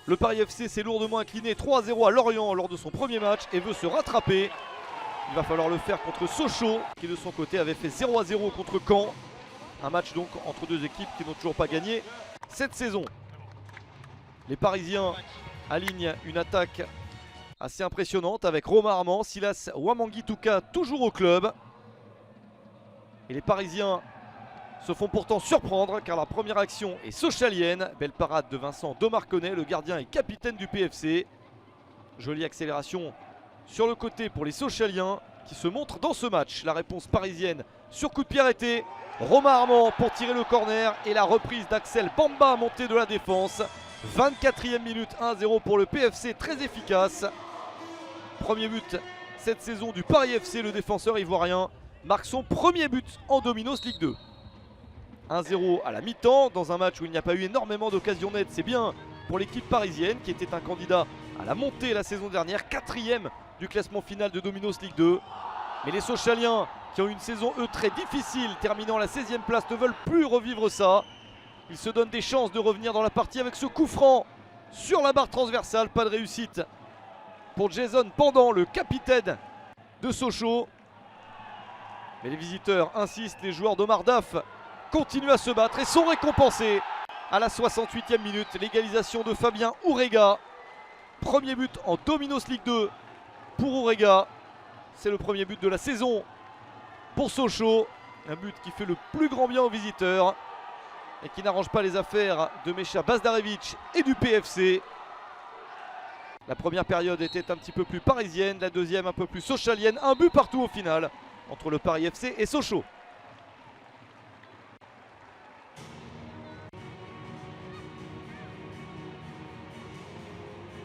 Le Paris FC s'est lourdement incliné 3-0 à Lorient lors de son premier match et veut se rattraper. Il va falloir le faire contre Sochaux qui de son côté avait fait 0-0 contre Caen. Un match donc entre deux équipes qui n'ont toujours pas gagné cette saison. Les Parisiens alignent une attaque assez impressionnante avec Romain Armand, Silas Wamangituka toujours au club. Et les Parisiens se font pourtant surprendre car la première action est sochalienne. Belle parade de Vincent Domarconnet, le gardien et capitaine du PFC. Jolie accélération sur le côté pour les Sochaliens qui se montrent dans ce match. La réponse parisienne sur coup de pied arrêté. Romain Armand pour tirer le corner et la reprise d'Axel Bamba montée de la défense. 24e minute, 1-0 pour le PFC, très efficace. Premier but cette saison du Paris FC, le défenseur ivoirien marque son premier but en Dominos Ligue 2. 1-0 à la mi-temps dans un match où il n'y a pas eu énormément d'occasions nettes. C'est bien pour l'équipe parisienne qui était un candidat à la montée la saison dernière, 4e du classement final de Dominos Ligue 2. Mais les Sochaliens qui ont eu une saison eux très difficile, terminant la 16e place, ne veulent plus revivre ça. Ils se donnent des chances de revenir dans la partie avec ce coup franc sur la barre transversale. Pas de réussite pour Jason Pendant, le capitaine de Sochaux. Mais les visiteurs insistent, les joueurs d'Omar Daf continuent à se battre et sont récompensés à la 68e minute. L'égalisation de Fabien Ourega. Premier but en Dominos Ligue 2 pour Ourega. C'est le premier but de la saison pour Sochaux. Un but qui fait le plus grand bien aux visiteurs et qui n'arrange pas les affaires de Mecha Bazdarevic et du PFC. La première période était un petit peu plus parisienne, la deuxième un peu plus sochalienne. Un but partout au final entre le Paris FC et Sochaux.